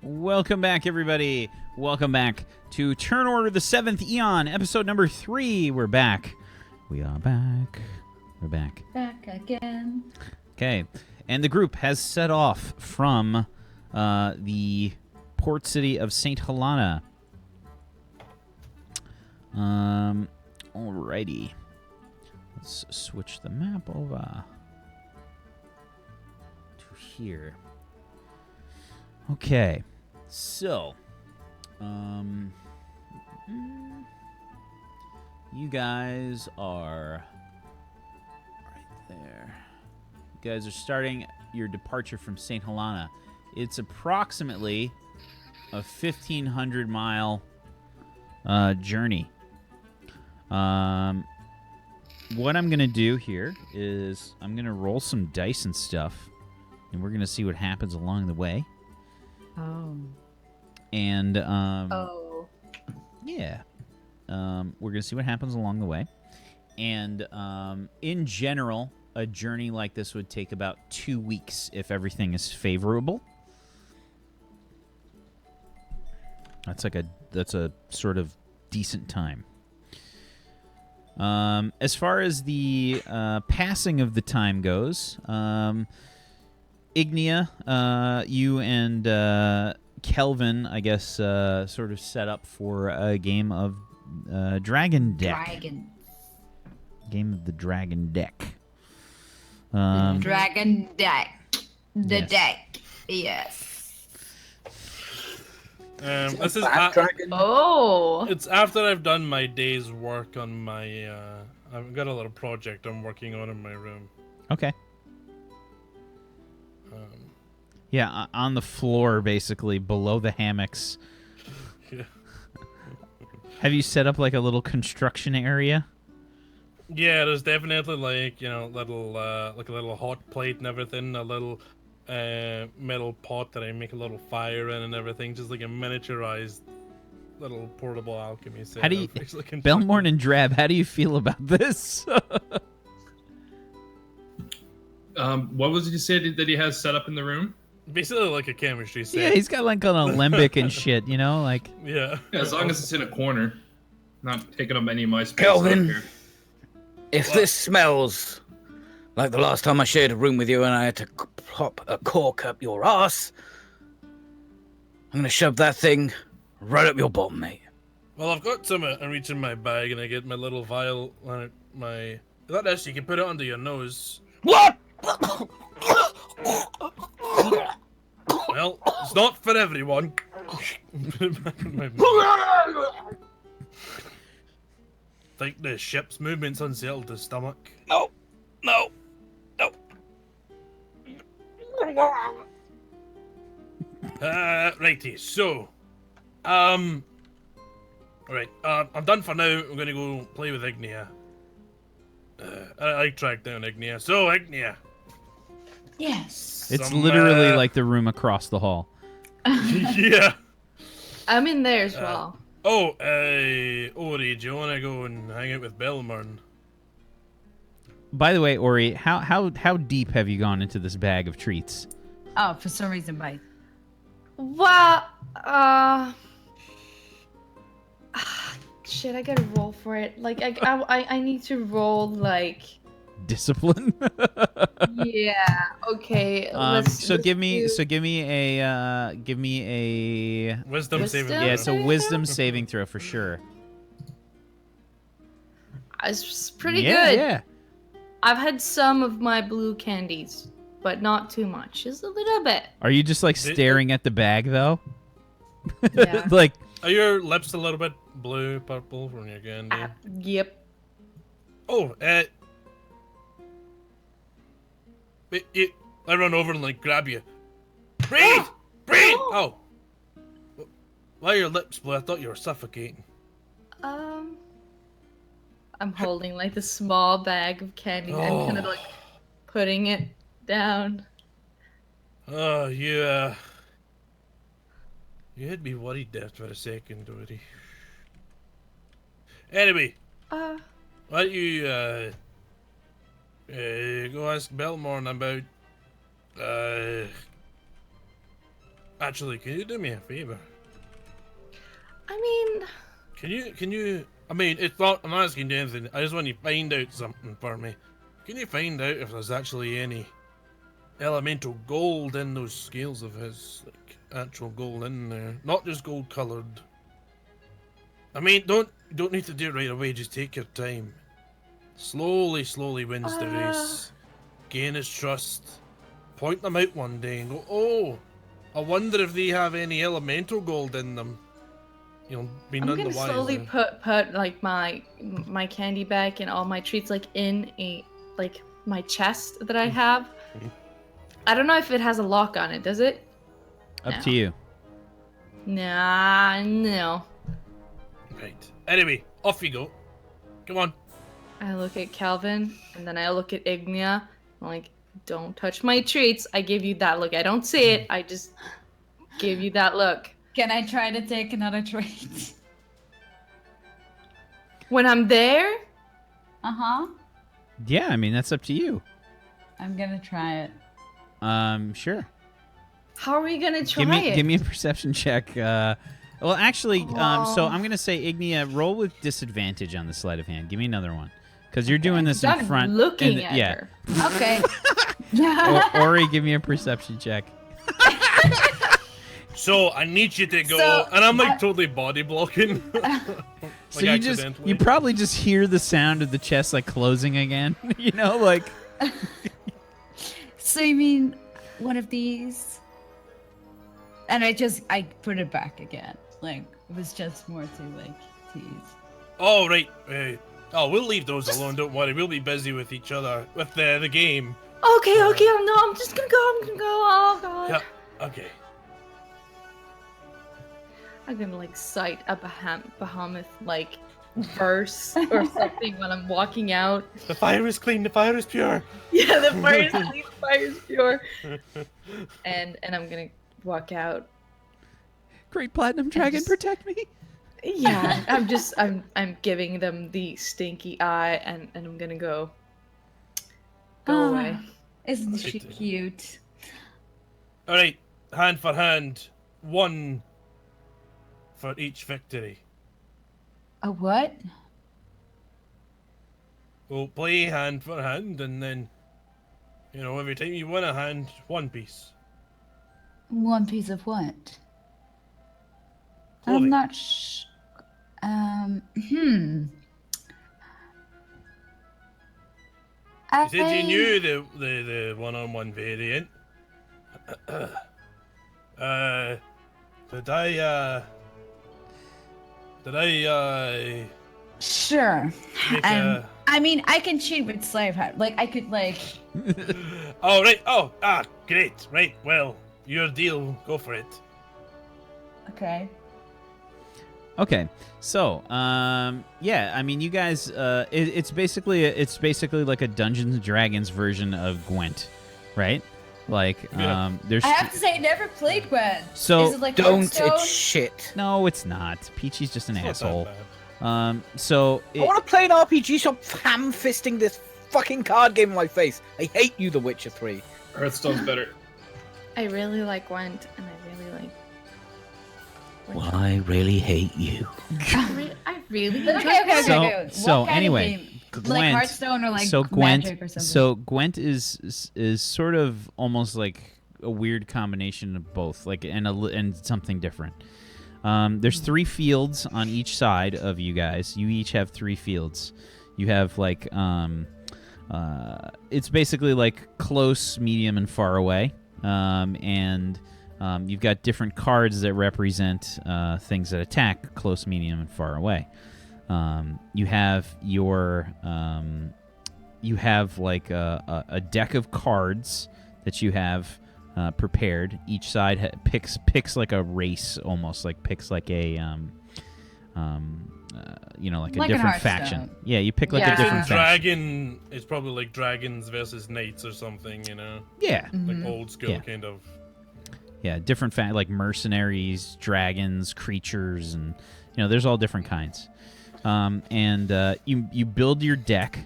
Welcome back, everybody. Welcome back to Turn Order the Seventh Eon, episode number 3. We're back. We are back. We're back. Back again. Okay. And the group has set off from the port city of St. Helena. Alrighty. Let's switch the map over to here. Okay. So, you guys are right there. You guys are starting your departure from St. Helena. It's approximately a 1,500-mile journey. What I'm going to do here is I'm going to roll some dice and stuff, and we're going to see what happens along the way. Oh. And, Yeah. we're going to see what happens along the way. And, in general, a journey like this would take about 2 weeks if everything is favorable. That's a sort of decent time. As far as the passing of the time goes, Ignia, you and Kelvin, I guess, sort of set up for a game of Dragon Deck. Dragon. Game of the Dragon Deck. Dragon Deck. The Yes. deck. Yes. This is Oh. it's after I've done my day's work on my I've got a little project I'm working on in my room. Okay. Yeah, on the floor, basically, below the hammocks. Yeah. Have you set up like a little construction area? Yeah, there's definitely like, you know, little like a little hot plate and everything, a little metal pot that I make a little fire in and everything, just like a miniaturized little portable alchemy set. How do you, Belmorn and Drab, how do you feel about this? What was it you said that he has set up in the room? Basically like a chemistry set. Yeah, he's got like an alembic and shit, you know, like. Yeah. Yeah, as long as it's in a corner, not taking up any of my space. Kelvin. out here. If this smells like the last time I shared a room with you and I had to pop a cork up your ass, I'm gonna shove that thing right up your bottom, mate. Well, I've got some in reach in my bag, and I get my little vial on my. Like this, you can put it under your nose. What? Well, it's not for everyone. Think the ship's movement's unsettled the stomach. No. Righty, so, alright, I'm done for now. I'm gonna go play with Ignia. I tracked down Ignia. So, Ignia. Yes. It's Some, literally like the room across the hall. Yeah. I'm in there as well. Oh, Ori, do you want to go and hang out with Belmorn? By the way, Ori, how deep have you gone into this bag of treats? Oh, for some reason, bye. Well, shit, I gotta roll for it. Like, I need to roll, like... Discipline. Yeah, okay. So give me a Wisdom saving throw. yeah, it's a wisdom saving throw for sure. It's pretty Yeah, good. yeah. I've had some of my blue candies, but not too much. Just a little bit. Are you just like staring at the bag though? Yeah. Like, Are your lips a little bit blue, purple from your candy? Yep. Oh, I run over and like grab you. Breathe! Breathe! Oh. Why are your lips blue? I thought you were suffocating. I'm holding like the small bag of candy. I'm kind of like putting it down. Oh, you had me worried there for a second, Dory. Anyway, why don't you go ask Belmorn about Actually, can you do me a favor? I mean, Can you? I mean, it's not. I'm not asking you anything. I just want you to find out something for me. Can you find out if there's actually any elemental gold in those scales of his, like actual gold in there, not just gold colored? I mean, don't need to do it right away. Just take your time. Slowly wins the race. Gain his trust. Point them out one day and go, oh, I wonder if they have any elemental gold in them. You'll be I'm none the gonna wiser. slowly put like my candy bag and all my treats like in a like my chest that I have. I don't know if it has a lock on it. Does it? Up to you. Nah, no. Right. Anyway, off you go. Come on. I look at Kelvin and then I look at Ignia. I'm like, don't touch my treats. I give you that look. I don't see it. I just give you that look. Can I try to take another trait? When I'm there, Uh-huh. Yeah, I mean, that's up to you. I'm gonna try it. Sure. how are we gonna try it? Give me a perception check. Well, actually, so I'm gonna say Ignia, roll with disadvantage on the sleight of hand. Give me another one, because you're doing this in I'm front. looking and- at yeah. her. Okay. Ori, give me a perception check. So I need you to go, So, and I'm like totally body blocking. So you probably just hear the sound of the chest like closing again. You know, like. So you mean one of these? And I put it back again. Like, it was just more to like tease. Oh right. We'll leave those alone. Don't worry. We'll be busy with each other with the game. Okay, no, I'm just gonna go. I'm gonna go. Oh god. Yeah. Okay. I'm gonna like cite a behemoth like verse or something when I'm walking out. The fire is clean. The fire is pure. Yeah, the fire is clean, the fire is pure. And I'm gonna walk out. Great Platinum Dragon, just- protect me. Yeah, I'm giving them the stinky eye and I'm gonna go away. Isn't she Right. cute? All right. Hand for hand. One for each victory. A what? We'll play hand for hand, and then, every time you win a hand, one piece. One piece of what? Clothing. I'm not You said you knew the one-on-one variant. Did I Sure. make a... I mean, I can cheat with slave hand. Like, I could, like... Oh, right. Oh, great. Right. Well, your deal. Go for it. Okay. Okay, so yeah, I mean, you guys, it's basically like a Dungeons and Dragons version of Gwent, right? Like, Yeah. there's I have to say, I never played Gwen. So- Is it like Don't, Hearthstone? it's shit. no, it's not. Peachy's just an It's not that asshole. bad. So I want to play an RPG, stop ham-fisting this fucking card game in my face. I hate you, The Witcher 3. Hearthstone's better. I really like Gwent and I really like Well, I really hate you. I really Okay. So- What so kind of anyway, game? Gwent. Like Hearthstone or like so Gwent, Magic or something? so Gwent is sort of almost like a weird combination of both, like and something different. There's 3 fields on each side of you guys. You each have 3 fields. You have like it's basically like close, medium, and far away. And you've got different cards that represent things that attack close, medium, and far away. You have your you have like a deck of cards that you have prepared. Each side picks like a race, almost like picks like a like a Like in different Hearthstone. faction. Yeah, you pick like Yeah. a different faction. Dragon is probably like dragons versus knights or something, Yeah, like Mhm. old school Yeah. kind of. yeah, different like mercenaries, dragons, creatures, and there's all different kinds. And you build your deck,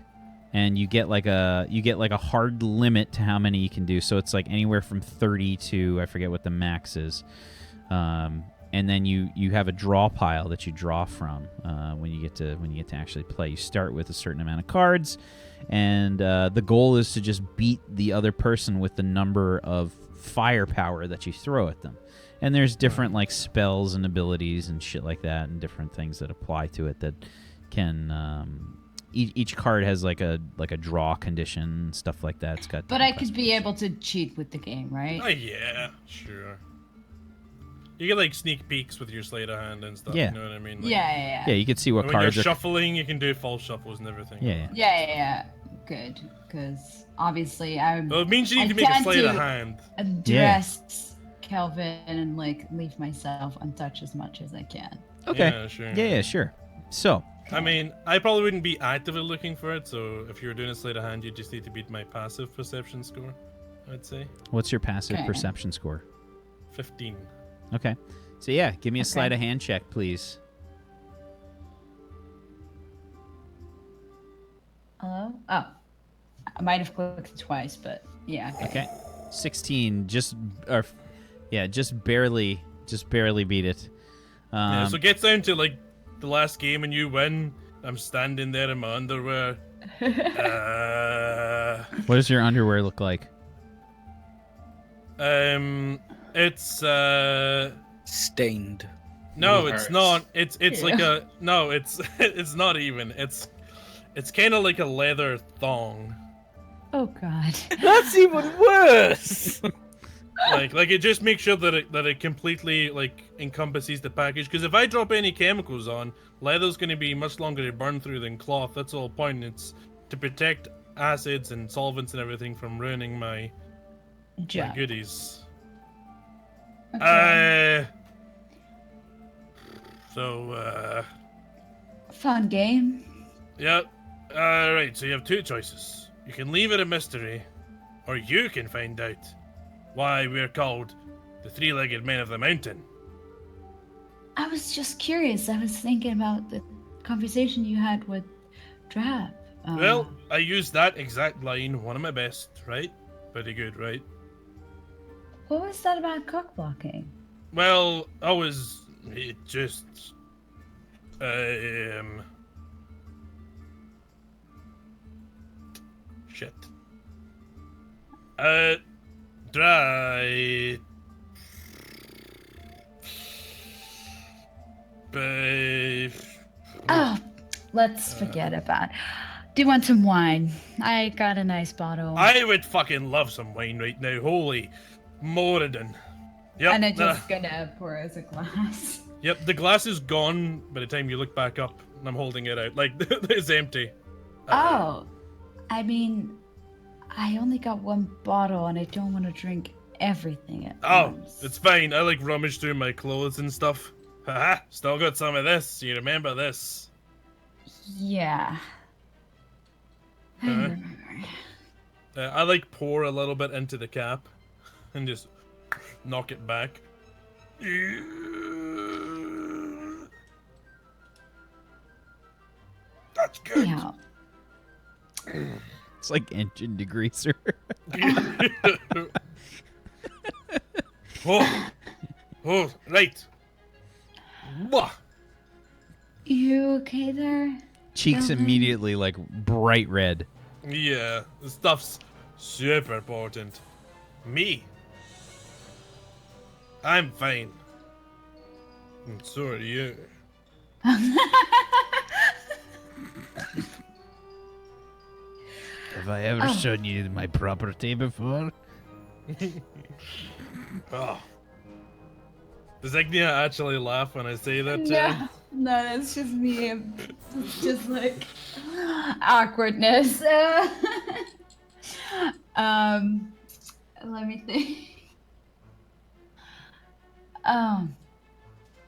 and you get like a hard limit to how many you can do. So it's like anywhere from 30 to I forget what the max is. And then you have a draw pile that you draw from when you get to actually play. You start with a certain amount of cards, and the goal is to just beat the other person with the number of firepower that you throw at them. And there's different like spells and abilities and shit like that, and different things that apply to it that can. Each card has like a draw condition, stuff like that. It's got. But I could be able to cheat with the game, right? Oh yeah, sure. You get like sneak peeks with your sleight of hand and stuff. Yeah. You know what I mean? Like, Yeah, you can see what when you're cards are. shuffling, you can do false shuffles and everything. Yeah. Good, because obviously I'm. Well, it means you need to make a sleight of hand. Address Kelvin and like leave myself untouched as much as I can. Okay. Yeah, sure. Yeah, sure. So. I mean, I probably wouldn't be actively looking for it, so if you were doing a sleight of hand, you just need to beat my passive perception score, I'd say. What's your passive Okay. perception score? 15. Okay. So yeah, give me a sleight of hand check, please. Hello? Oh. I might have clicked twice, but yeah. Okay. 16, just barely beat it. Yeah, so it gets down to like the last game and you win. I'm standing there in my underwear. What does your underwear look like? It's Stained. no, It it's hurts. not. It's like a no. It's not even. It's kind of like a leather thong. Oh god. That's even worse. like it just makes sure that it completely like encompasses the package. Because if I drop any chemicals on, leather's going to be much longer to burn through than cloth. That's the whole point. It's to protect acids and solvents and everything from ruining my Job. goodies. Okay. So Fun game. yeah. Alright, so you have two choices. You can leave it a mystery, or you can find out why we're called the three-legged men of the mountain. I was just curious. I was thinking about the conversation you had with Drab. Well, I used that exact line, one of my best, right? Pretty good, right? What was that about cock blocking? Well, it just, shit. Dry. Oh, let's forget about it. Do you want some wine? I got a nice bottle. I would fucking love some wine right now. Holy Moradin. Yep. and I'm just gonna pour us a glass. Yep, the glass is gone by the time you look back up, and I'm holding it out. Like, it's empty. Oh, I mean, I only got one bottle and I don't want to drink everything at once. It's fine. I like rummage through my clothes and stuff. Haha, still got some of this. You remember this? Yeah. I Huh? remember. I like pour a little bit into the cap and just knock it back. That's good. Yeah. It's like engine degreaser. Oh, right. Mwah. You okay there? Cheeks Kelvin? immediately like bright red. Yeah, the stuff's super important. Me? I'm fine. And so are you. Have I ever shown you my property before? Oh. Does Ignia actually laugh when I say that to her? No, that's just me. It's just like awkwardness. Let me think.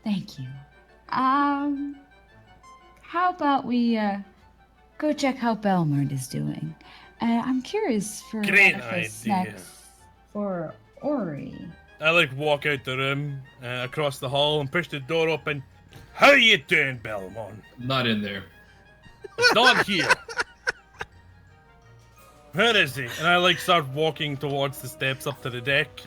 Thank you. How about we go check how Belmont is doing? I'm curious for Great one of idea. the snacks for Ori. I like walk out the room, across the hall, and push the door open. How you doing, Belmont? Not in there. It's not here. Where is he? And I like start walking towards the steps up to the deck.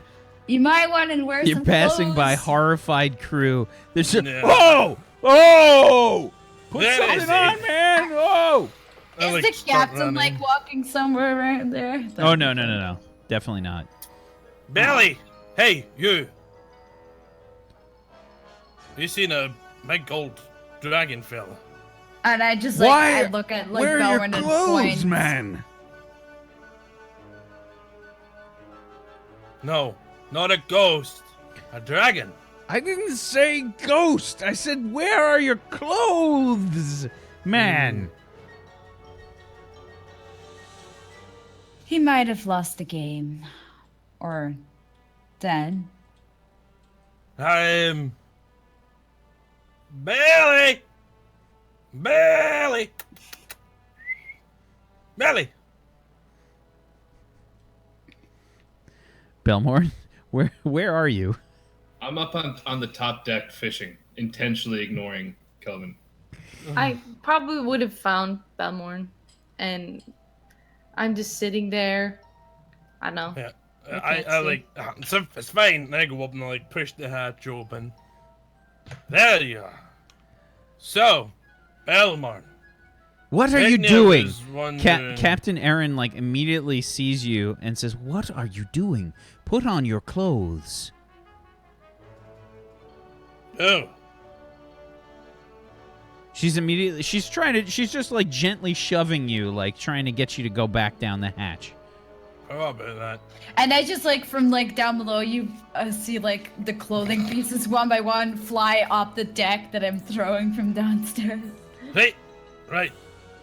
You might want to wear You're some passing by clothes. horrified crew. There's just, Yeah. whoa! Oh! Put There something is he. on, man! Whoa! I, Is like, the start captain running. like walking somewhere around there? Oh, no. Definitely not. Belly! Hey, you! You seen a big gold dragon fella? And I just like I look at like Belwyn and point. man? No, not a ghost. A dragon. I didn't say ghost. I said, where are your clothes, man? He might have lost the game, or dead. I'm Belly. Belly. Belly. Belmore, where are you? I'm up on the top deck fishing, intentionally ignoring Kelvin. I probably would have found Belmorn, and I'm just sitting there. I don't know. Yeah. I can't I see. like it's fine. And I go up and I like push the hatch open. There you are. So, Belmorn. What are Big you Neil doing? was wondering- Captain Aaron like immediately sees you and says, "What are you doing? Put on your clothes." Oh, She's just like gently shoving you, like trying to get you to go back down the hatch. how about that? And I just like from like down below you see like the clothing pieces one by one fly up the deck that I'm throwing from downstairs. Hey, right.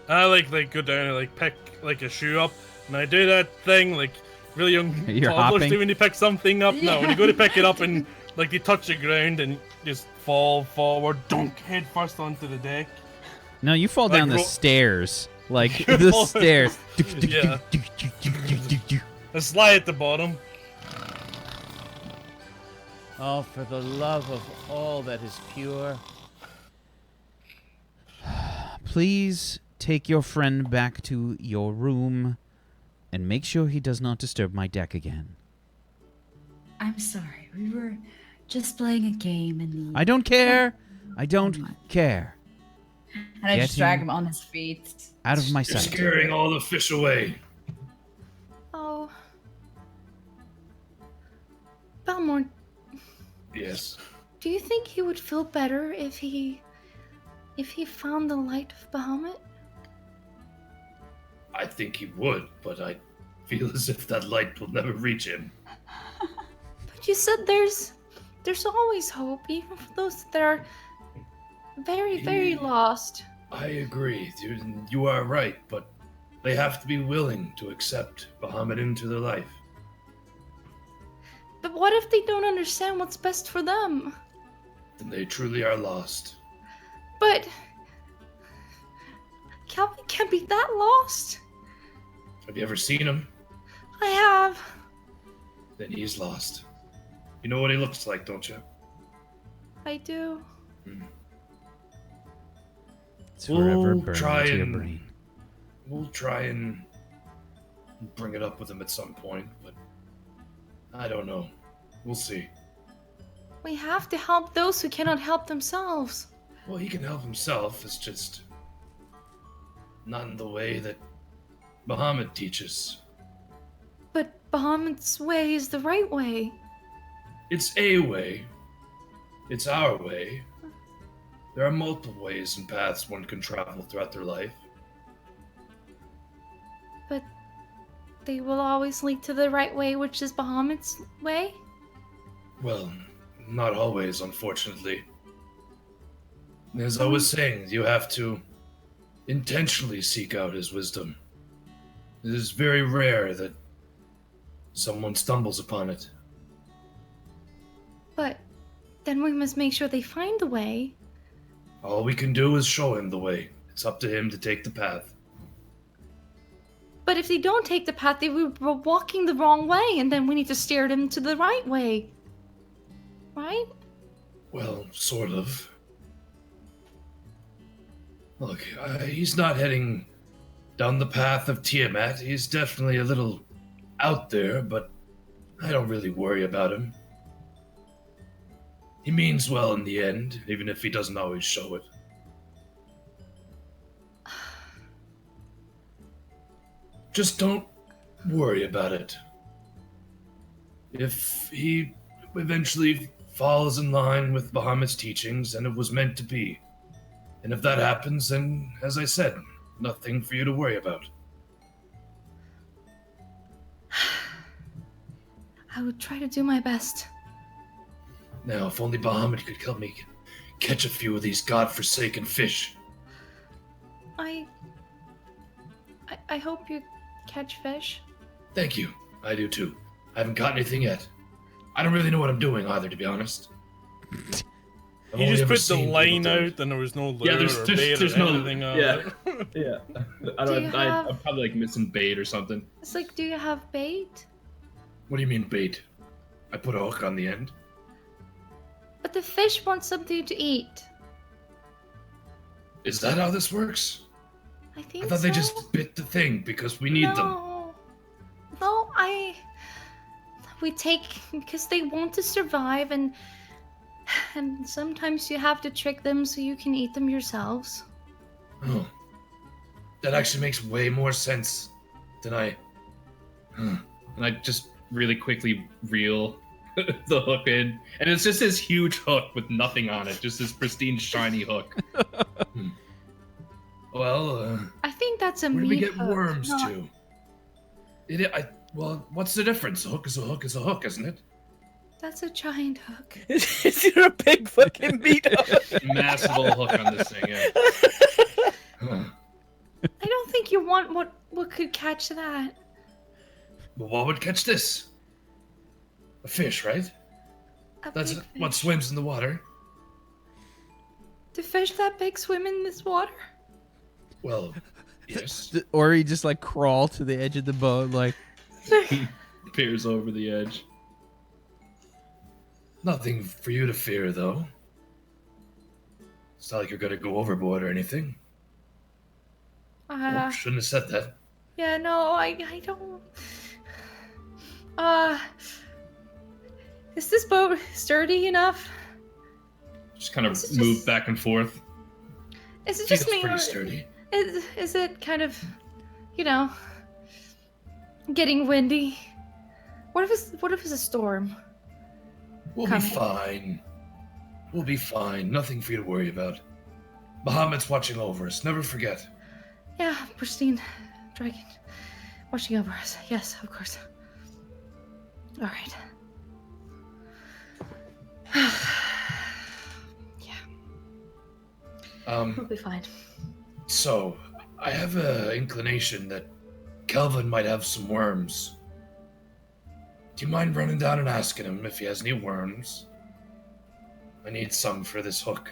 I like go down and like pick like a shoe up, and I do that thing like really young You're toddlers hopping? do when you pick something up. No, when you go to pick it up and Yeah. like you touch the ground and just fall forward, dunk head first onto the deck. No, you fall Like down the ro- stairs, like the fall- stairs. Yeah. I slide at the bottom. Oh, for the love of all that is pure. Please take your friend back to your room and make sure he does not disturb my deck again. I'm sorry. We were just playing a game and I don't care. I don't care. I Get just drag him him on his feet. out of my You're sight. scaring all the fish away. Oh. Belmorn, Yes. do you think he would feel better if he found the light of Bahamut? I think he would, but I feel as if that light will never reach him. But you said there's always hope, even for those that are very, very lost. I agree. You are right, but they have to be willing to accept Bahamut into their life. But what if they don't understand what's best for them? Then they truly are lost. But Kelvin can't be that lost. Have you ever seen him? I have. Then he's lost. You know what he looks like, don't you? I do. It's forever We'll burned try into your and- brain. We'll try and bring it up with him at some point, but I don't know. We'll see. We have to help those who cannot help themselves. Well, he can help himself. It's just not in the way that Bahamut teaches. But Bahamut's way is the right way. It's a way. It's our way. There are multiple ways and paths one can travel throughout their life. But they will always lead to the right way, which is Bahamut's way? Well, not always, unfortunately. As I was saying, you have to intentionally seek out his wisdom. It is very rare that someone stumbles upon it. But then we must make sure they find the way. All we can do is show him the way. It's up to him to take the path. But if they don't take the path, they were walking the wrong way, and then we need to steer them to the right way. Right? Well, sort of. Look, he's not heading down the path of Tiamat. He's definitely a little out there, but I don't really worry about him. He means well in the end, even if he doesn't always show it. Just don't worry about it. If he eventually falls in line with Bahamut's teachings, then it was meant to be. And if that happens, then, as I said, nothing for you to worry about. I would try to do my best. Now, if only Bahamut could help me catch a few of these godforsaken fish. I hope you catch fish. Thank you. I do too. I haven't caught anything yet. I don't really know what I'm doing either, to be honest. I've You only just ever put the seen people line do it. out and there was no lure there's or bait there's or no anything on yeah it. yeah. Do you have- I'm probably like missing bait or something. It's like, do you have bait? What do you mean bait? I put a hook on the end. But the fish want something to eat. Is that how this works? I think I thought so. they just bit the thing because we need them. No, we take because they want to survive, and sometimes you have to trick them so you can eat them yourselves. Oh. That actually makes way more sense than I... And I just really quickly reel the hook in, and it's just this huge hook with nothing on it, just this pristine shiny hook. Well, I think that's a where do we meat get hook, worms not- to? Well, what's the difference? A hook is a hook is a hook, isn't it? That's a giant hook. Is there a big fucking meat hook? Massive old hook on this thing, yeah. Huh. I don't think you want what could catch that. Well, what would catch this? A fish, right? A That's big what fish. swims in the water. Do fish that big swim in this water? Well, yes. Or he just like crawl to the edge of the boat, like. He peers over the edge. Nothing for you to fear, though. It's not like you're gonna go overboard or anything. Oh, shouldn't have said that. Yeah, no, I don't. Is this boat sturdy enough? Just kind of Is it move just- back and forth. Is it Feels just me, pretty or sturdy. is it kind of, getting windy? What if it's a storm? We'll Come. be fine. We'll be fine. Nothing for you to worry about. Bahamut's watching over us. Never forget. Yeah, pristine dragon watching over us. Yes, of course. All right. We'll be fine. So, I have an inclination that Kelvin might have some worms. Do you mind running down and asking him if he has any worms? I need some for this hook.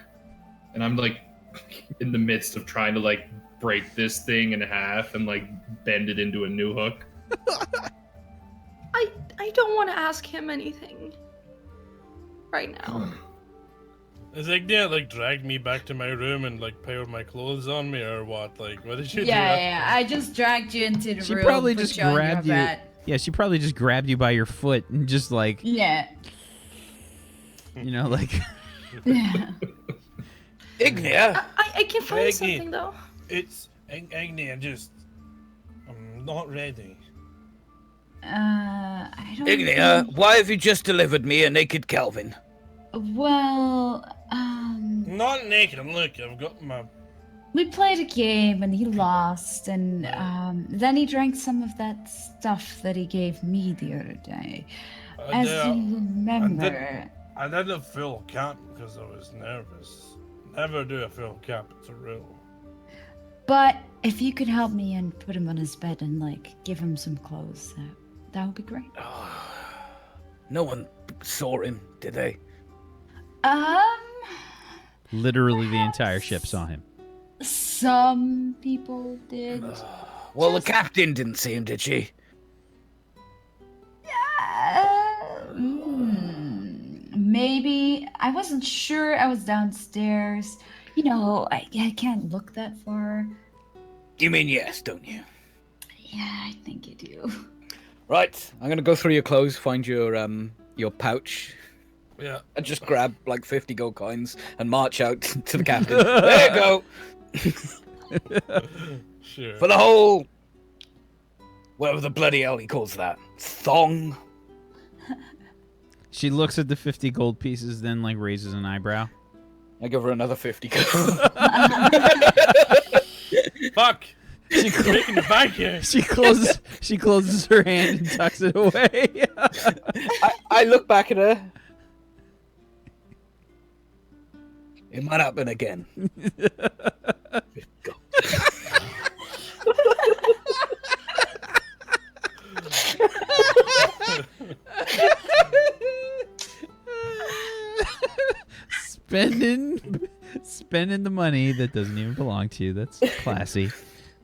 And I'm like in the midst of trying to like break this thing in half and like bend it into a new hook. I don't want to ask him anything right now. Is Ignia like dragged me back to my room and like piled my clothes on me or what? Like what did you do? Yeah, I just dragged you into the She room. probably put just you on your grabbed you. bed. Yeah, she probably just grabbed you by your foot and just like, Yeah. like. Yeah. Ignia? I can find Maggie. something though. It's Ignia, I'm not ready. I don't. Ignia, think- why have you just delivered me a naked Kelvin? Well, Not naked, look, I've got my we played a game and he lost, and then he drank some of that stuff that he gave me the other day. I As did- you remember. I did a full cap because I was nervous. Never do a full cap, it's a rule. But if you could help me and put him on his bed and like give him some clothes, that would be great. No one saw him, did they? Literally the entire ship saw him. Some people did. Well, the captain didn't see him, did she? Maybe. I wasn't sure. I was downstairs. I can't look that far. You mean yes, don't you? Yeah, I think you do. Right, I'm gonna go through your clothes, find your pouch, Yeah. and just grab like 50 gold coins and march out to the captain. There you go. Sure. For the whole, whatever the bloody hell he calls that, thong. She looks at the 50 gold pieces, then like raises an eyebrow. I give her another 50 gold. Fuck! She's making the bank here. She closes her hand and tucks it away. I look back at her. It might happen again. Go. Spending the money that doesn't even belong to you. That's classy.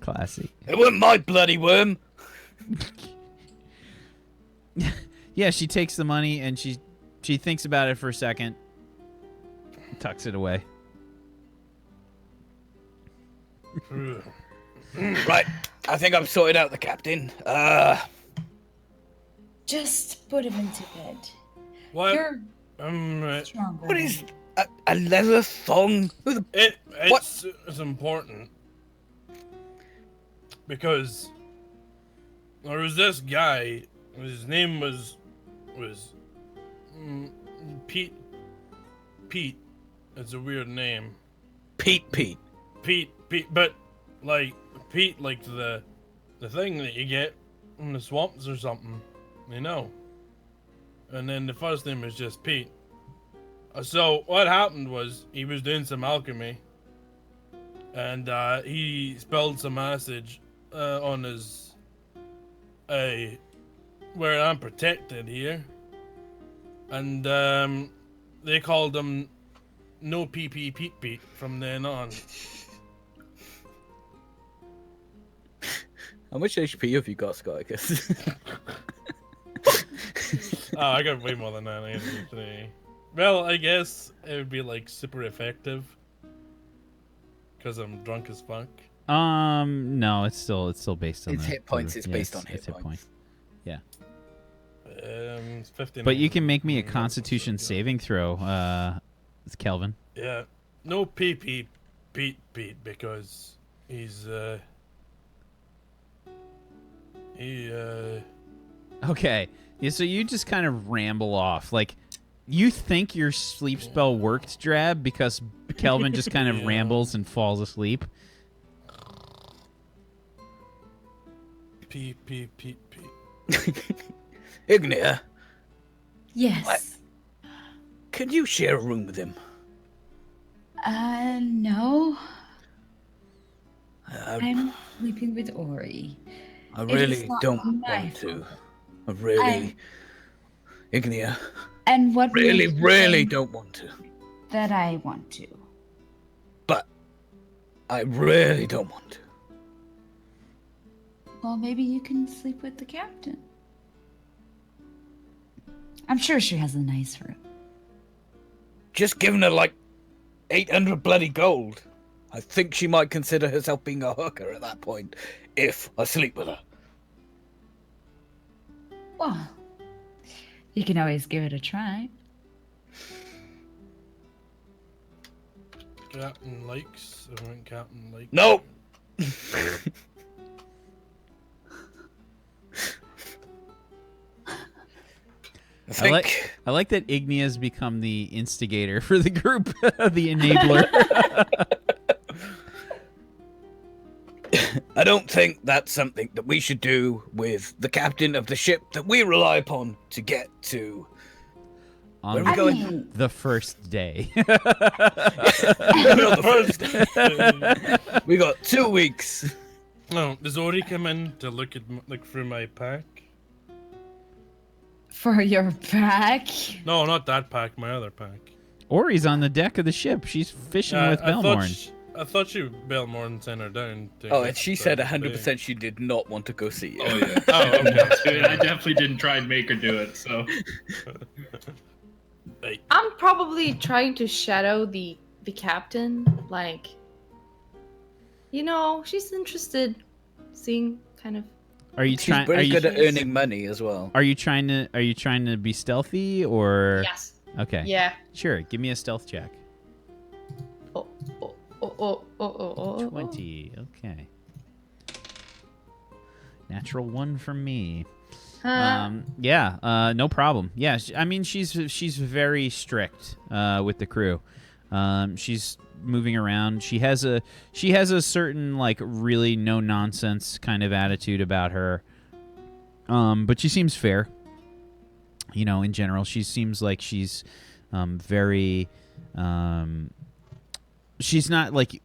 Classy. It wasn't my bloody worm. Yeah, she takes the money and she thinks about it for a second. Tucks it away. Right, I think I've sorted out the captain. Just put him into bed. What? You're Right. stronger. What is a leather thong? Who the It's important because there was this guy. His name was Pete. Pete. It's a weird name. Pete. Pete. But like Pete, like the thing that you get in the swamps or something, you know. And then the first name was just Pete. So what happened was he was doing some alchemy, and he spilled some acid on his where I'm protected here, and they called him No Pete from then on. How much HP have you got, Scott? Oh, I got way more than that. I got 3. Well, I guess it would be like super effective because I'm drunk as fuck. No, it's still based on It's the, hit points. It's yeah, based on it's hit points. Yeah. It's 15. But you can make me a Constitution saving throw, it's Kelvin. Yeah, no Pete because he's Okay. Yeah, so you just kind of ramble off. Like, you think your sleep spell worked, Drab, because Kelvin just kind of Yeah. rambles and falls asleep. Pete. Ignia, Yes. What? Can you share a room with him? No. I I'm sleeping with Ori. It really is not don't my want to. fault. I really, Ignia, And what really, makes you really think don't want to. that I want to? But I really don't want to. Well, maybe you can sleep with the captain. I'm sure she has a nice room. Just giving her like 800 bloody gold. I think she might consider herself being a hooker at that point, if I sleep with her. Well, you can always give it a try. Captain likes. I want Captain likes. No! I like that Ignia's become the instigator for the group, the enabler. I don't think that's something that we should do with the captain of the ship that we rely upon to get to. On Where are we going? mean, the first day. Not the first. We got 2 weeks. No, does Ori come in to look through my pack? for your pack. No, not that pack. My other pack. Ori's on the deck of the ship. She's fishing with Belmorn. I thought Belmorn sent her down. And she said 100% she did not want to go see you. Oh yeah. Oh, okay. I definitely didn't try and make her do it. So I'm probably trying to shadow the captain, like, she's interested, seeing kind of. Are you She's trying? pretty Are you good at earning money as well. Are you trying to be stealthy or? Yes. Okay. Yeah. Sure. Give me a stealth check. Oh. 20. Okay. Natural 1 from me. Yeah. No problem. Yeah. I mean, she's very strict with the crew. She's moving around. She has a certain like really no nonsense kind of attitude about her. But she seems fair. In general, she seems like she's very. She's not like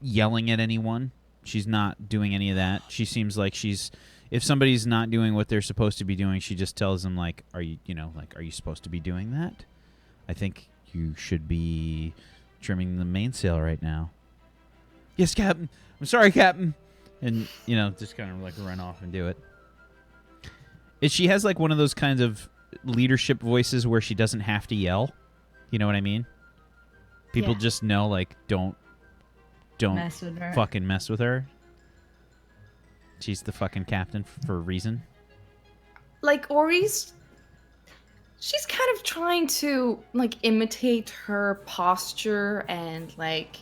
yelling at anyone. She's not doing any of that. She seems like if somebody's not doing what they're supposed to be doing, she just tells them like, are you supposed to be doing that? I think you should be trimming the mainsail right now. Yes, Captain. I'm sorry, Captain. And, just kind of like run off and do it. She has like one of those kinds of leadership voices where she doesn't have to yell. You know what I mean? People just know, like, don't Mess with her. fucking mess with her. She's the fucking captain for a reason. Like Ori's, she's kind of trying to like imitate her posture and like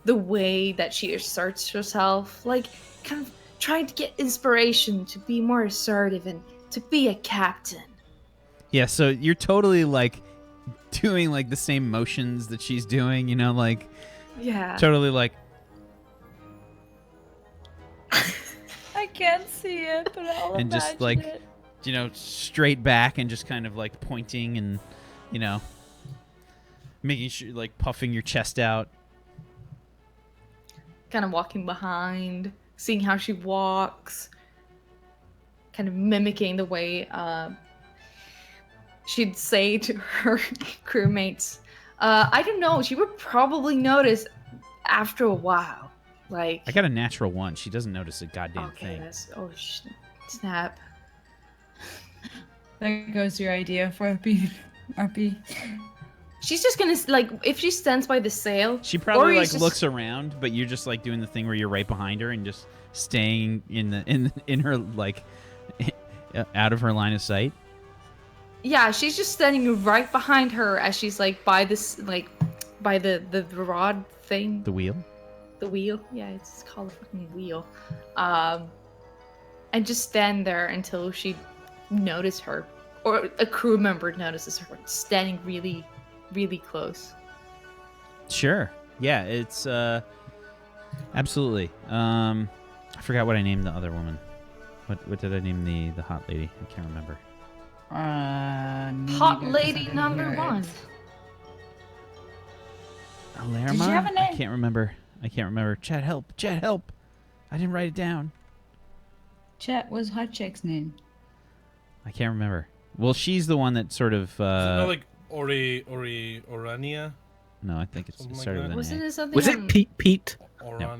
the way that she asserts herself, like kind of trying to get inspiration to be more assertive and to be a captain. Yeah, so you're totally like doing like the same motions that she's doing, like Yeah. totally like I can't see it, but I'll and just imagine like it. straight back and just kind of like pointing and making sure like puffing your chest out. Kind of walking behind, seeing how she walks, kind of mimicking the way she'd say to her crewmates. I don't know. She would probably notice after a while. Like, I got a natural 1. She doesn't notice a goddamn okay, thing. snap. There goes your idea for RP. She's just gonna like if she stands by the sail. She probably Ori's like looks around, but you're just like doing the thing where you're right behind her and just staying in her like out of her line of sight. Yeah, she's just standing right behind her as she's like by this like by the rod thing. The wheel. The wheel. Yeah, it's called a fucking wheel. And just stand there until she notices her, or a crew member notices her standing really, really close. Sure. Yeah, it's absolutely. I forgot what I named the other woman. What did I name the hot lady? I can't remember. Hot lady number 1. Alarma? Did you have a name? I can't remember. Chat, help! Chat, help! I didn't write it down. Chet was Hot Chick's name. I can't remember. Well, she's the one that sort of. Is it not like Orania? No, I think it Something like started that? with Wasn't an A. it something? Was it Pete? Orania?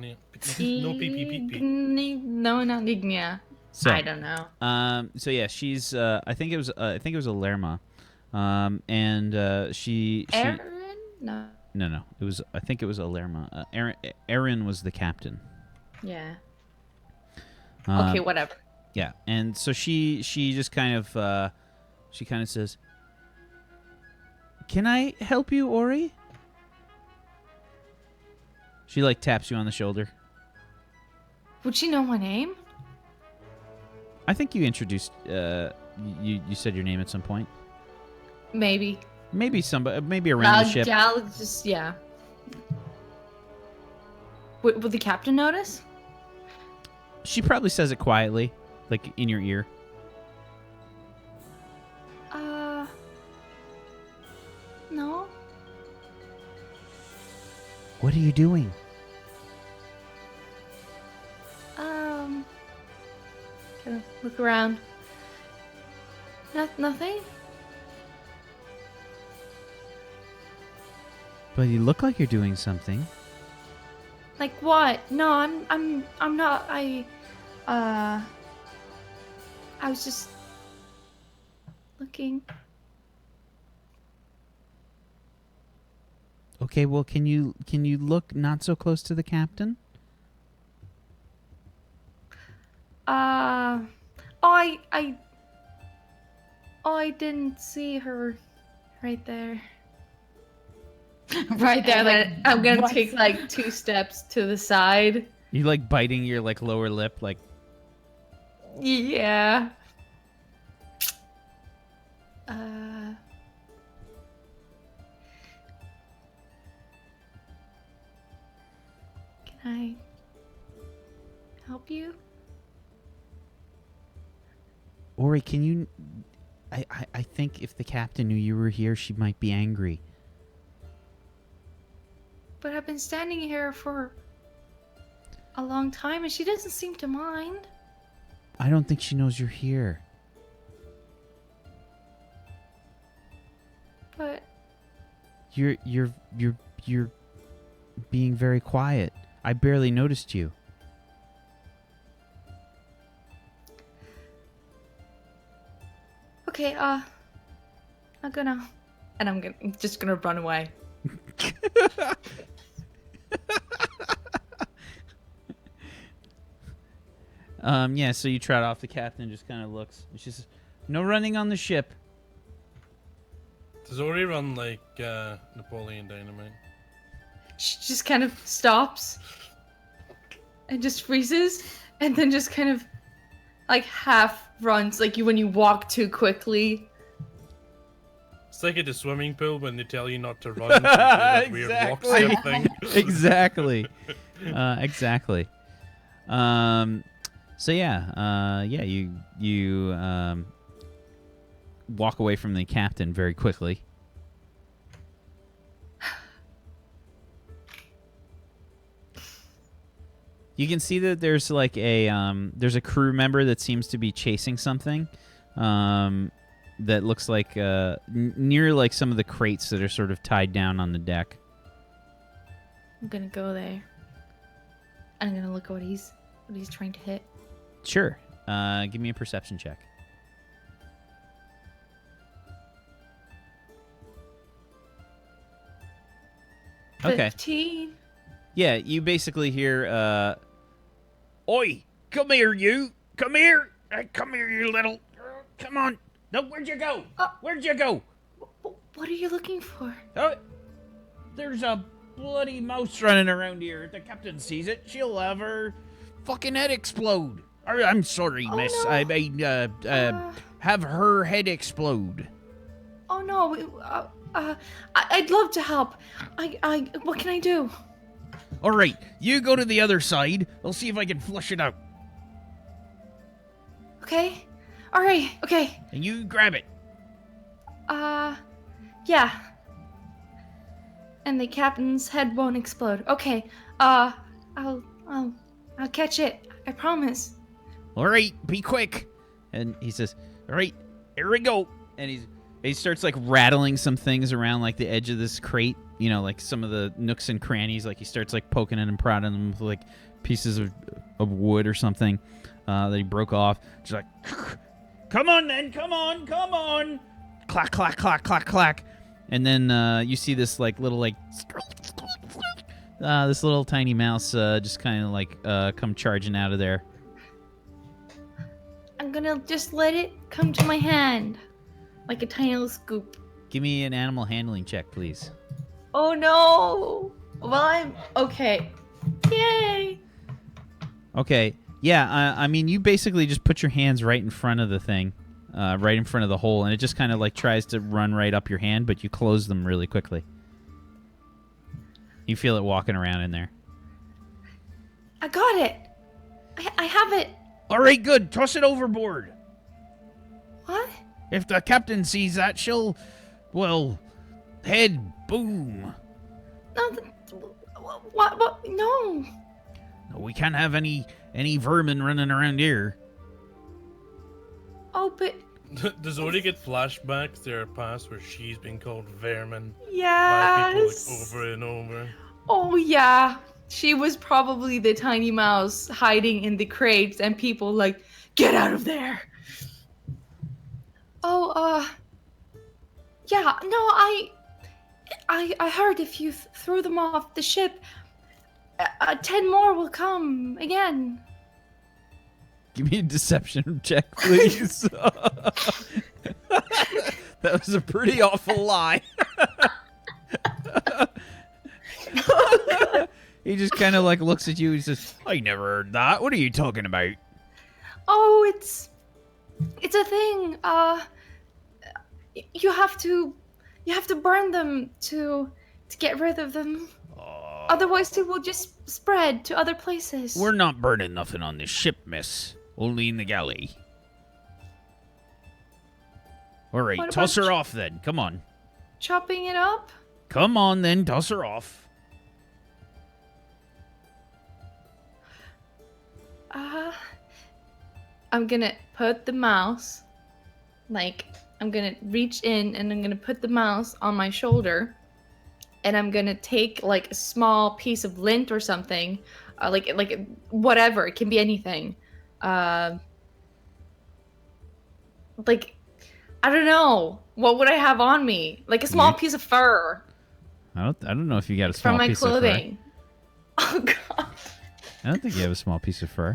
No, P. No, not Ignia. So, I don't know. So yeah, she's. I think it was Alerma, and she. Aaron? No. No. I think it was Alerma. Aaron was the captain. Yeah. Um, Okay, whatever. Yeah, and so she just kind of says, "Can I help you, Ori?" She like taps you on the shoulder. Would she know my name? I think you introduced. You said your name at some point. Maybe. Maybe around the ship. Just yeah. Would the captain notice? She probably says it quietly, like in your ear. No. What are you doing? Kind of look around. Nothing. But you look like you're doing something. Like what? No, I'm not. I was just looking. Okay, well, can you look not so close to the captain? I didn't see her right there. Right there, And like I'm gonna what? take like 2 steps to the side. You like biting your like lower lip, like Yeah. Can I help you? Ori, can you? I think if the captain knew you were here, she might be angry. But I've been standing here for a long time and she doesn't seem to mind. I don't think she knows you're here. But You're being very quiet. I barely noticed you. okay, I'm just gonna run away. Yeah, so you trot off. The captain just kind of looks. She says, "No running on the ship." Does Ori run like Napoleon Dynamite? She just kind of stops and just freezes and then just kind of like half runs, like when you walk too quickly. It's like at the swimming pool when they tell you not to run. So you do that weird walk step thing. Exactly. Exactly. So yeah, you walk away from the captain very quickly. You can see that there's like there's a crew member that seems to be chasing something, that looks like near like some of the crates that are sort of tied down on the deck. I'm gonna go there. And I'm gonna look at what he's trying to hit. Sure. Give me a perception check. Okay. 15. Yeah, you basically hear, "Oi, come here, you! Come here! Come here, you little... come on! No, where'd you go? Where'd you go? What are you looking for? Oh, there's a bloody mouse running around here. If the captain sees it, she'll have her fucking head explode. I'm sorry, Oh, miss. no. I mean, have her head explode." Oh no, I'd love to help. What can I do? All right, you go to the other side. I'll see if I can flush it out. Okay. All right. Okay. And you grab it. Yeah. And the captain's head won't explode. Okay. I'll catch it. I promise. All right, be quick. And he says, "All right, here we go." And he starts like rattling some things around like the edge of this crate, you know, like some of the nooks and crannies. Like he starts like poking it and prodding them with like pieces of wood or something that he broke off. Just like, "Come on then, come on. Clack, clack, clack, clack, clack." And then you see this like little like this little tiny mouse just kind of like come charging out of there. I'm gonna just let it come to my hand. Like a tiny little scoop. Give me an animal handling check, please. Oh no! Well, I'm okay. Yay! Okay. Yeah, I mean, you basically just put your hands right in front of the thing, right in front of the hole, and it just kind of like tries to run right up your hand, but you close them really quickly. You feel it walking around in there. I got it. I have it. All right, good. Toss it overboard. What? If the captain sees that, she'll, well, head boom. No. What? No. No, we can't have any vermin running around here. Oh, but Does Ori get flashbacks to her past where she's been called vermin by people yes. like over and over? Oh yeah. She was probably the tiny mouse hiding in the crates, and people like, "Get out of there." Oh, yeah. No, I heard if you threw them off the ship, 10 more will come again. Give me a deception check, please. That was a pretty awful lie. He just kind of like looks at you and says, I never heard that. What are you talking about? Oh, it's a thing. You have to burn them to get rid of them. Otherwise, they will just spread to other places. We're not burning nothing on this ship, miss. Only in the galley. All right, What toss about her off then. Come on. chopping it up. Come on then, toss her off. I'm gonna put the mouse, like, I'm gonna reach in and I'm gonna put the mouse on my shoulder, and I'm gonna take like a small piece of lint or something, like whatever, it can be anything, like, I don't know, what would I have on me? Like a small piece of fur. I don't know if you got a small From my piece clothing. of fur. Oh god. I don't think you have a small piece of fur.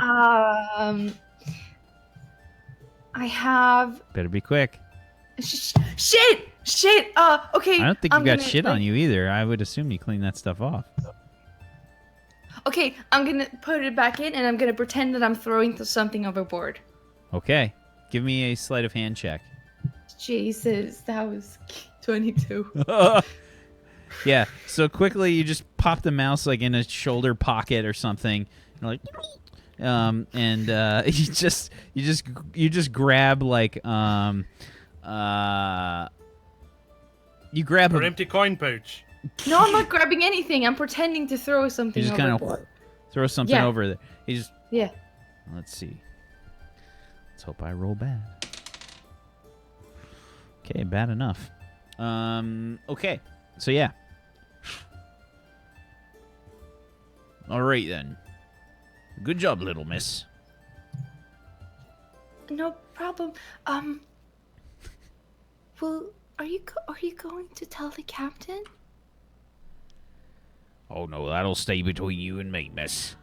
I have. Better be quick. Shit. Okay. I don't think you I'm got gonna, shit like, on you either. I would assume you clean that stuff off. Okay, I'm gonna put it back in, and I'm gonna pretend that I'm throwing something overboard. Okay. Give me a sleight of hand check. Jesus, that was 22. Yeah. So quickly, you just pop the mouse like in a shoulder pocket or something, and like, you just grab like you grab Her a, empty coin pouch. No, I'm not grabbing anything. I'm pretending to throw something you just kind of overboard. throw something Yeah. over there. You just Yeah. let's see. Let's hope I roll bad. Okay, bad enough. Okay. So yeah. All right then. Good job, little miss. No problem. Well, are you going to tell the captain? Oh no, that'll stay between you and me, miss.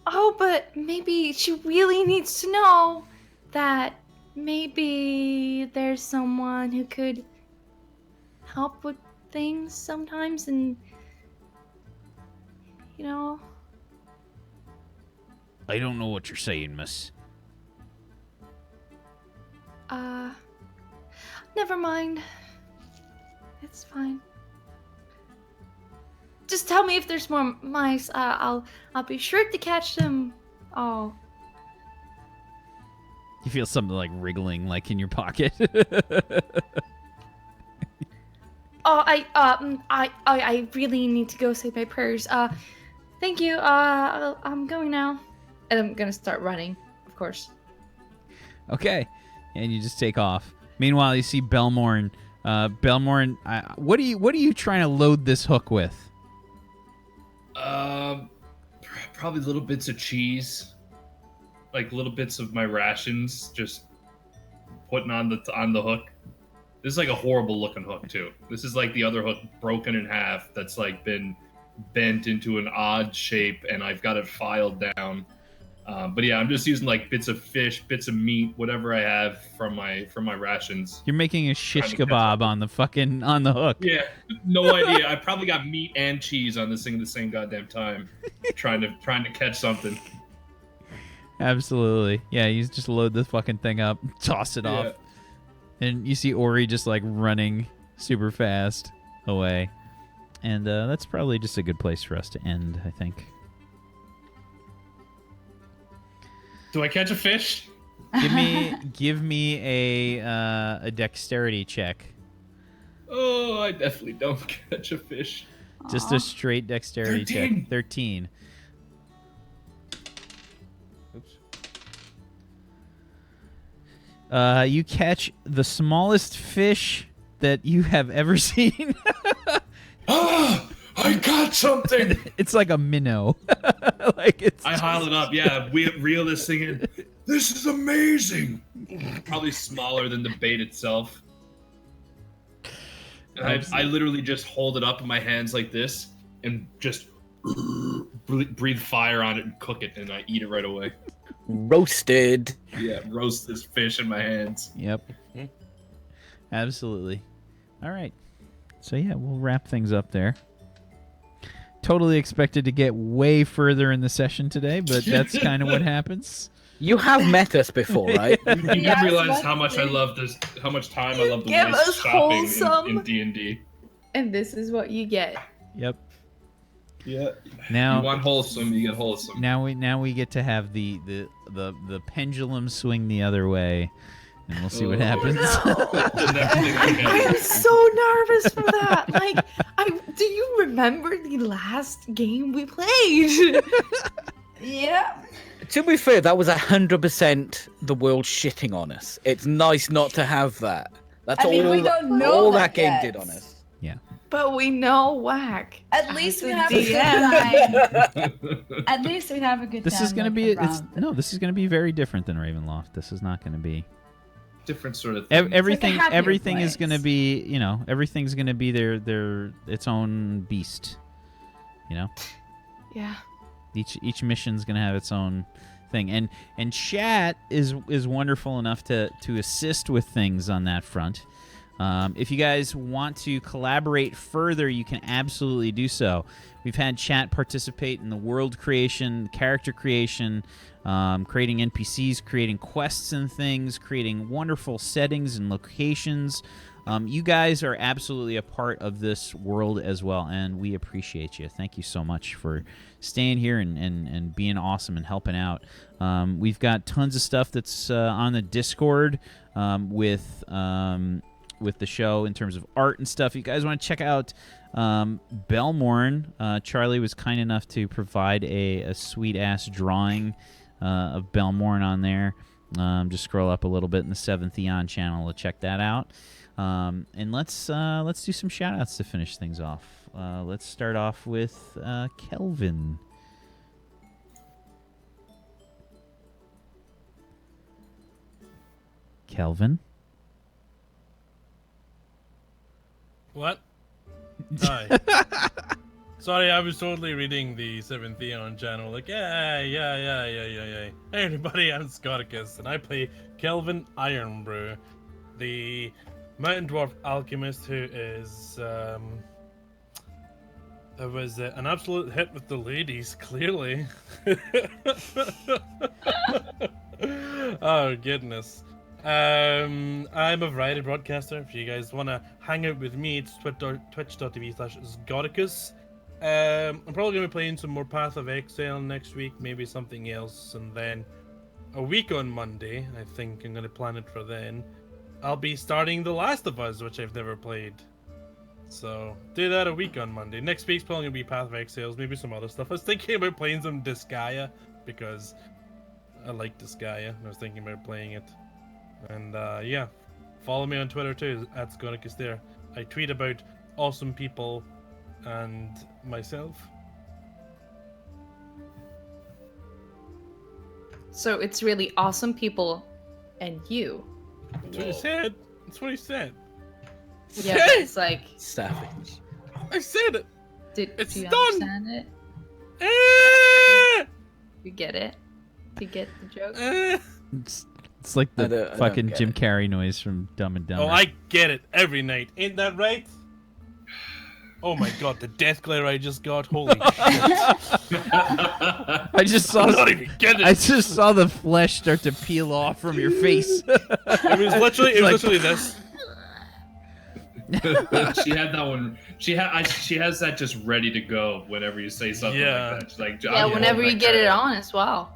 Oh, but maybe she really needs to know that maybe there's someone who could help with things sometimes, and you know. I don't know what you're saying, miss. Never mind. It's fine. Just tell me if there's more mice. I'll be sure to catch them. Oh. You feel something like wriggling, like in your pocket. Oh, I really need to go say my prayers. Thank you. I'm going now. And I'm gonna start running, of course. Okay, and you just take off. Meanwhile, you see Belmorn. Belmorn, what are you trying to load this hook with? Probably little bits of cheese, like little bits of my rations, just putting on the hook. This is like a horrible looking hook too. This is like the other hook broken in half. That's like been bent into an odd shape, and I've got it filed down. But yeah, I'm just using like bits of fish, bits of meat, whatever I have from my rations. You're making a shish kebab on the hook. Yeah, no idea. I probably got meat and cheese on this thing at the same goddamn time, trying to catch something. Absolutely. Yeah, you just load the fucking thing up, toss it off, and you see Ori just like running super fast away. And that's probably just a good place for us to end, I think. Do I catch a fish? Give me a dexterity check. Oh, I definitely don't catch a fish. Just a straight dexterity 13. check. 13. Oops. You catch the smallest fish that you have ever seen. Ah! I got something! It's like a minnow. I haul it up, yeah. We reel this thing in. This is amazing! Probably smaller than the bait itself. And I literally just hold it up in my hands like this and just breathe fire on it and cook it, and I eat it right away. Roasted. Yeah, roast this fish in my hands. Yep. Absolutely. All right. So yeah, we'll wrap things up there. Totally expected to get way further in the session today, but that's kind of what happens. You have met us before, right? You Yeah, didn't realize that's how much I it. love this, how much time I love the Give waste us shopping wholesome. in D&D. And this is what you get. Yep. Yeah. Now You want wholesome, you get wholesome. now we get to have the pendulum swing the other way, and we'll see what Oh, happens. I am so nervous for that. Like, do you remember the last game we played? Yeah. To be fair, that was 100% the world shitting on us. It's nice not to have that. That's I mean, all. we don't know all that that game yet. did on us. But we know Whack. At least we a have a good DM. time. At least we have a good time. This is going to like, be around. this is going to be very different than Ravenloft. This is not going to be Different sort of thing. everything. happier Everything is going to place. be, everything's going to be their its own beast. Yeah. Each mission's going to have its own thing, and chat is wonderful enough to assist with things on that front. If you guys want to collaborate further, you can absolutely do so. We've had chat participate in the world creation, character creation, creating NPCs, creating quests and things, creating wonderful settings and locations. You guys are absolutely a part of this world as well, and we appreciate you. Thank you so much for staying here and being awesome and helping out. We've got tons of stuff that's on the Discord with the show in terms of art and stuff. You guys want to check out Belmorn. Charlie was kind enough to provide a sweet-ass drawing of Belmorn on there. Just scroll up a little bit in the Seventh Eon channel to check that out. And let's do some shout-outs to finish things off. Let's start off with Kelvin. Kelvin? What? Hi. Sorry, I was totally reading the Seventh Eon channel. Like, yeah. Hey, everybody, I'm Scoticus, and I play Kelvin Ironbrew, the mountain dwarf alchemist who is, was an absolute hit with the ladies, clearly. Oh, goodness. I'm a variety broadcaster. If you guys want to hang out with me, it's twitch.tv/Scoticus. I'm probably going to be playing some more Path of Exile next week, maybe something else, and then a week on Monday, I think I'm going to plan it for then, I'll be starting The Last of Us, which I've never played. So, do that a week on Monday. Next week's probably going to be Path of Exiles, maybe some other stuff. I was thinking about playing some Disgaea, because I like Disgaea, and I was thinking about playing it. And yeah, follow me on Twitter too, @Scoticus there. I tweet about awesome people and myself. So it's really awesome people and you. That's what he said. That's what he said. Yeah, but it's like, Savage. I said it. It's do you done. understand it? Ah! You get it? Do you get the joke? Ah! It's like I the don't fucking get Jim it. Carrey noise from Dumb and Dumber. Oh, I get it every night. Ain't that right? Oh my god, the death glare I just got. Holy shit. I just saw I'm not even getting I it. just saw the flesh start to peel off from your face. It was literally this. She had that one. She has that just ready to go whenever you say something Yeah. like that. She's like, Yeah, I'm whenever holding you that get it crap. on as well.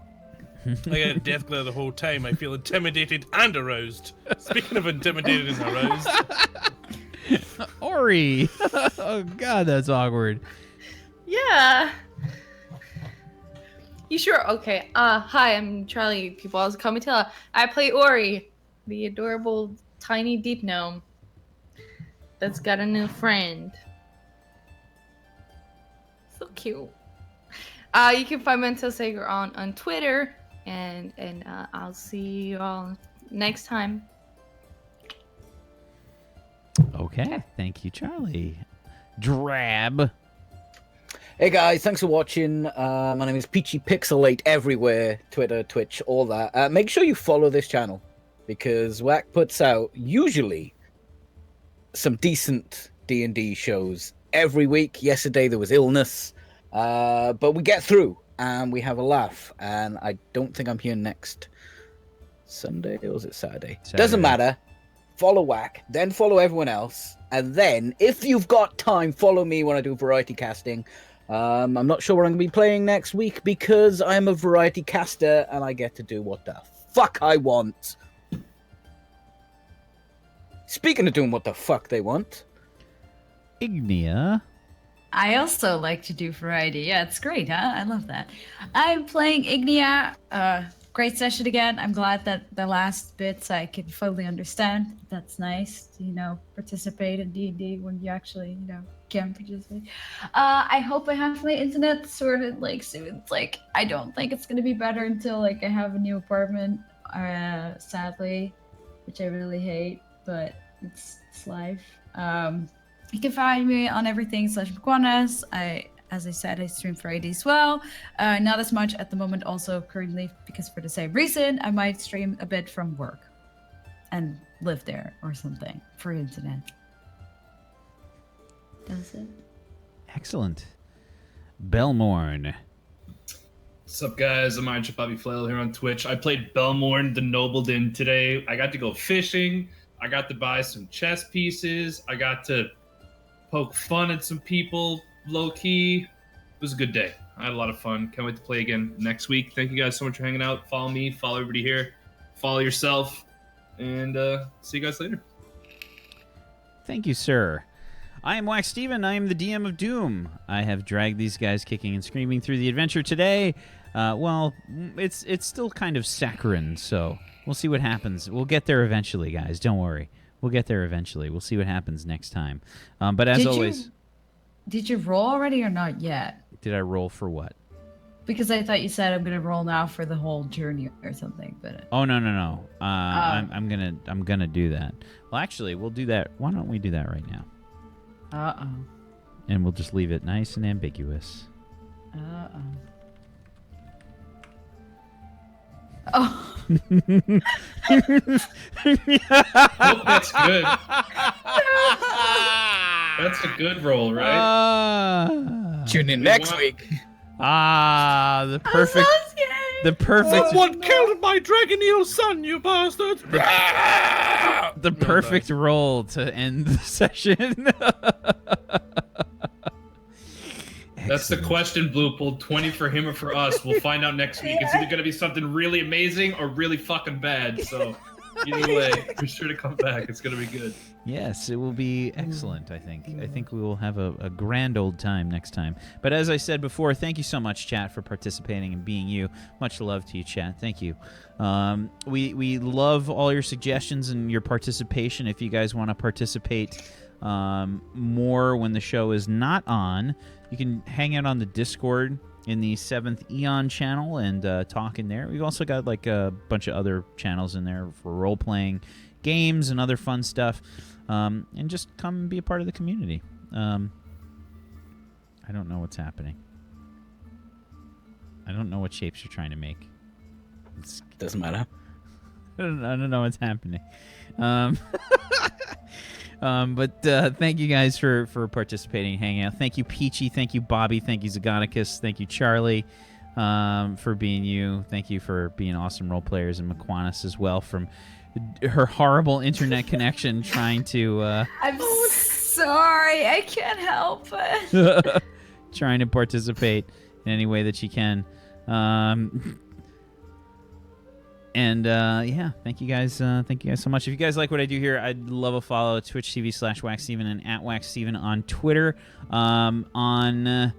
I got a death glare the whole time. I feel intimidated and aroused. Speaking of intimidated and aroused, Ori. Oh god, that's awkward. Yeah. You sure? Okay. Hi, I'm Charlie. People always call me Tilla. I play Ori, the adorable tiny deep gnome that's got a new friend. So cute. You can find Mental Sager on Twitter, and I'll see you all next time. Okay, thank you, Charlie. Drab. Hey guys, thanks for watching. My name is Pt.4 everywhere, Twitter, Twitch, all that. Make sure you follow this channel because Wack puts out usually some decent D&D shows every week. Yesterday there was illness, but we get through and we have a laugh. And I don't think I'm here next Sunday, or was it Saturday? Doesn't matter. Follow Wack, then follow everyone else, and then if you've got time, follow me when I do variety casting. I'm not sure what I'm going to be playing next week because I'm a variety caster and I get to do what the fuck I want. Speaking of doing what the fuck they want, Ignia. I also like to do variety. Yeah, it's great, huh? I love that. I'm playing Ignia. Great session again. I'm glad that the last bits I can fully understand. That's nice to, participate in D&D when you actually, can participate. I hope I have my internet sorted soon. I don't think it's gonna be better until I have a new apartment. Sadly, which I really hate, but it's life. You can find me on everything /Mquanas. As I said, I stream Friday as well. Not as much at the moment also currently because for the same reason, I might stream a bit from work and live there or something for internet. That's it. Excellent. Belmorn. What's up, guys? I'm Archer Bobby Flail here on Twitch. I played Belmorn the Nobleton today. I got to go fishing. I got to buy some chess pieces. I got to poke fun at some people. Low key, it was a good day. I had a lot of fun. Can't wait to play again next week. Thank you guys so much for hanging out. Follow me, follow everybody here, follow yourself, and see you guys later. Thank you, sir. I am Wacksteven. I am the DM of Doom. I have dragged these guys kicking and screaming through the adventure today. Well, it's still kind of saccharine, so we'll see what happens. We'll get there eventually, guys. Don't worry. We'll get there eventually. We'll see what happens next time. But as always... Did you roll already or not yet? Did I roll for what? Because I thought you said I'm gonna roll now for the whole journey or something, but Oh no. I'm gonna do that. Well, actually, we'll do that. Why don't we do that right now? And we'll just leave it nice and ambiguous. Oh. Nope, that's good. That's a good roll, right? tune in next week. The perfect. The perfect. Someone killed my Dragoneel son, you bastards! The perfect roll to end the session. That's the question, Bluepool. 20 for him or for us. We'll find out next week. It's either going to be something really amazing or really fucking bad. So either way, be sure to come back. It's going to be good. Yes, it will be excellent, I think. I think we will have a grand old time next time. But as I said before, thank you so much, chat, for participating and being you. Much love to you, chat. Thank you. We love all your suggestions and your participation. If you guys want to participate more when the show is not on, you can hang out on the Discord in the Seventh Eon channel and talk in there. We've also got a bunch of other channels in there for role-playing games and other fun stuff. And just come and be a part of the community. I don't know what's happening. I don't know what shapes you're trying to make. Doesn't matter. I don't know what's happening. But thank you guys for participating and hanging out. Thank you, Peachy. Thank you, Bobby. Thank you, Zagonicus. Thank you, Charlie, for being you. Thank you for being awesome role players, and McQuanis as well from her horrible internet connection trying to... I'm sorry. I can't help it. trying to participate in any way that she can. And yeah, thank you guys so much. If you guys like what I do here, I'd love a follow at Twitch TV/Wacksteven and at Wacksteven on Twitter. On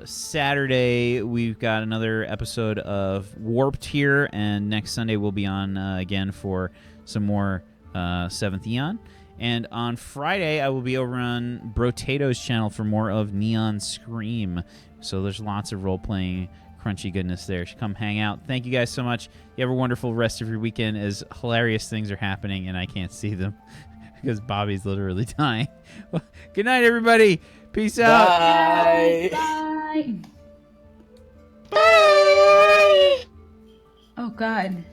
Saturday, we've got another episode of Warped here, and next Sunday we'll be on again for some more Seventh Eon. And on Friday, I will be over on Brotato's channel for more of Neon Scream. So there's lots of role-playing crunchy goodness there. Come hang out. Thank you guys so much. You have a wonderful rest of your weekend as hilarious things are happening and I can't see them. because Bobby's literally dying. Good night, everybody. Peace out. Bye. Bye. Oh God.